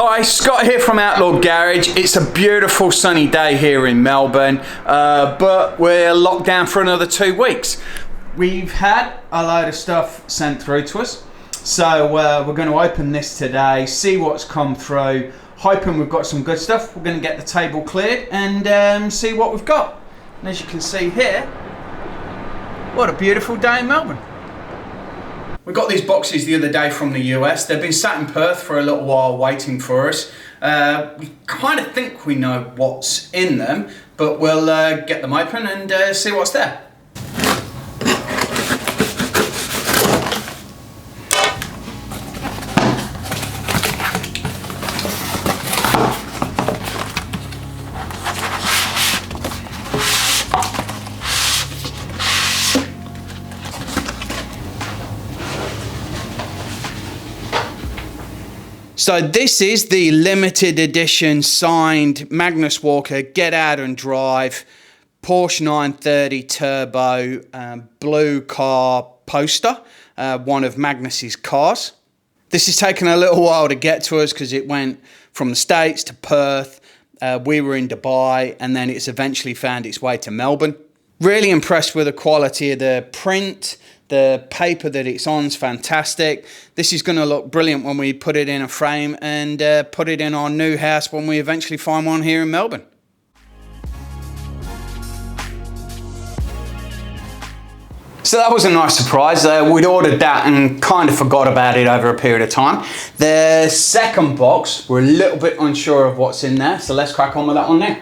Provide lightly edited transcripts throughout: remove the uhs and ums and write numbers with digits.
Hi, Scott here from Outlaw Garage. It's a beautiful sunny day here in Melbourne, but we're locked down for another 2 weeks. We've had a load of stuff sent through to us, so we're going to open this today, see what's come through, hoping we've got some good stuff. We're going to get the table cleared and see what we've got. And as you can see here, what a beautiful day in Melbourne. We got these boxes the other day from the US. They've been sat in Perth for a little while waiting for us. We kind of think we know what's in them, but we'll get them open and see what's there. So this is the limited edition signed Magnus Walker Get Out and Drive Porsche 930 Turbo blue car poster, one of Magnus's cars. This has taken a little while to get to us because it went from the States to Perth. We were in Dubai and then it's eventually found its way to Melbourne. Really impressed with the quality of the print. The paper that it's on is fantastic. This is going to look brilliant when we put it in a frame and put it in our new house when we eventually find one here in Melbourne. So that was a nice surprise. We'd ordered that and kind of forgot about it over a period of time. The second box, we're a little bit unsure of what's in there, so let's crack on with that one now.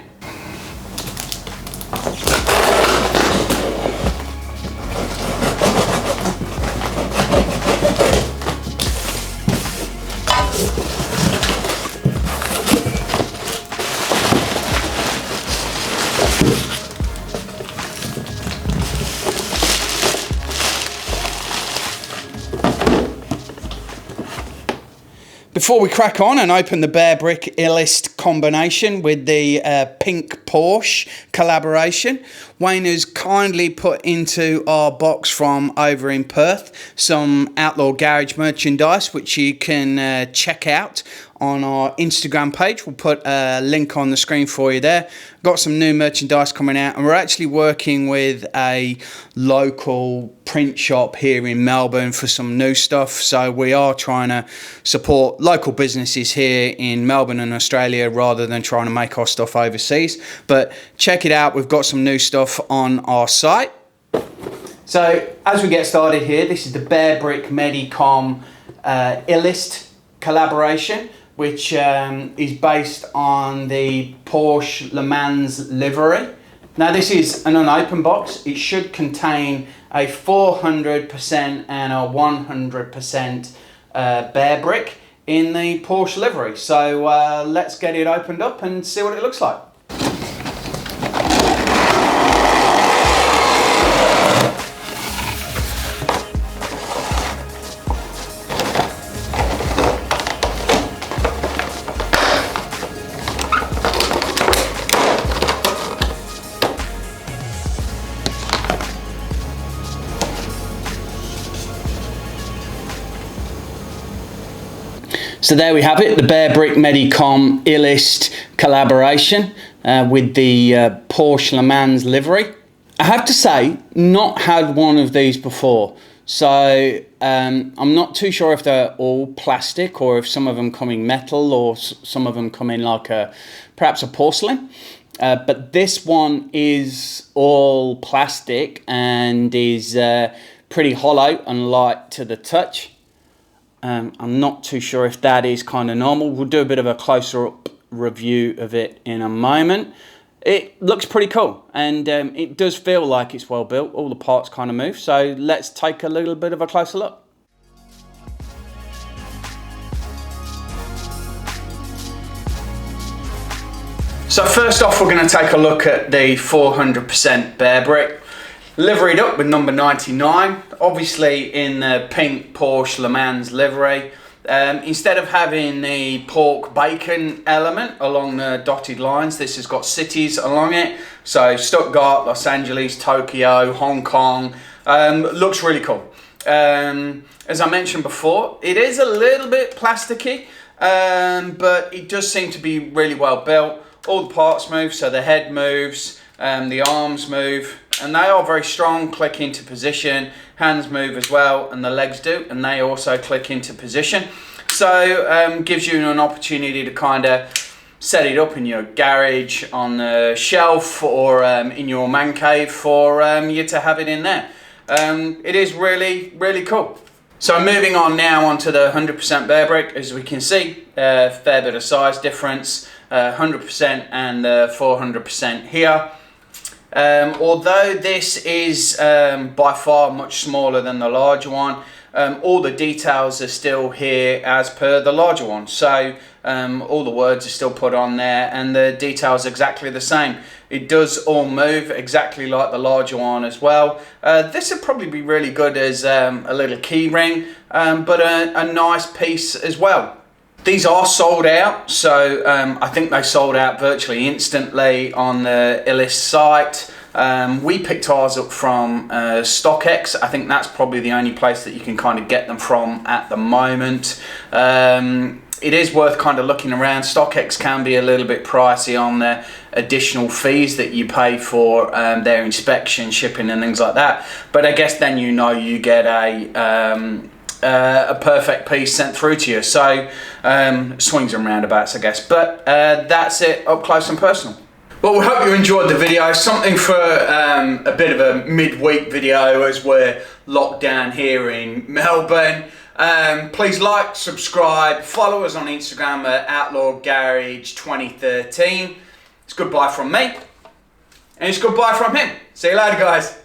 Before we crack on and open the Bearbrick Illest combination with the pink Porsche collaboration, Wayne has kindly put into our box from over in Perth some Outlaw Garage merchandise, which you can check out on our Instagram page. We'll put a link on the screen for you there. Got some new merchandise coming out, and we're actually working with a local print shop here in Melbourne for some new stuff. So we are trying to support local businesses here in Melbourne and Australia rather than trying to make our stuff overseas. But check it out, we've got some new stuff on our site. So as we get started here, this is the Bearbrick Medicom Illest collaboration, which is based on the Porsche Le Mans livery. Now this is an unopened box. It should contain a 400% and a 100% Bearbrick in the Porsche livery. So let's get it opened up and see what it looks like. So there we have it, the Bearbrick Medicom Illest collaboration with the Porsche Le Mans livery. I have to say, not had one of these before. So I'm not too sure if they're all plastic or if some of them come in metal or some of them come in like perhaps a porcelain. But this one is all plastic and is pretty hollow and light to the touch. I'm not too sure if that is kind of normal. We'll do a bit of a closer up review of it in a moment. It looks pretty cool, and it does feel like it's well built. All the parts kind of move, so let's take a little bit of a closer look. So first off, we're going to take a look at the 400% Bearbrick. Liveried up with number 99, obviously in the pink Porsche Le Mans livery. Instead of having the pork bacon element along the dotted lines, this has got cities along it. So Stuttgart, Los Angeles, Tokyo, Hong Kong. Looks really cool. As I mentioned before, it is a little bit plasticky. but it does seem to be really well built. All the parts move, so the head moves, the arms move, and they are very strong, click into position. Hands move as well, and the legs do, and they also click into position. So gives you an opportunity to kind of set it up in your garage, on the shelf, or in your man cave for you to have it in there. It is really, really cool. So moving on now onto the 100% Bearbrick. As we can see, a fair bit of size difference, 100% and 400% here. Although this is by far much smaller than the larger one, all the details are still here as per the larger one. So all the words are still put on there, and the details are exactly the same. It does all move exactly like the larger one as well. This would probably be really good as a little key ring, but a nice piece as well. These are sold out, so I think they sold out virtually instantly on the Illest site. We picked ours up from StockX. I think that's probably the only place that you can kind of get them from at the moment. It is worth kind of looking around. StockX can be a little bit pricey on the additional fees that you pay for their inspection, shipping and things like that. But I guess then you know you get a perfect piece sent through to you. So swings and roundabouts, I guess. But that's it up close and personal. Well, we hope you enjoyed the video. Something for a bit of a midweek video as we're locked down here in Melbourne. Please like, subscribe, follow us on Instagram at Outlaw Garage 2013. It's goodbye from me, and it's goodbye from him. See you later, guys.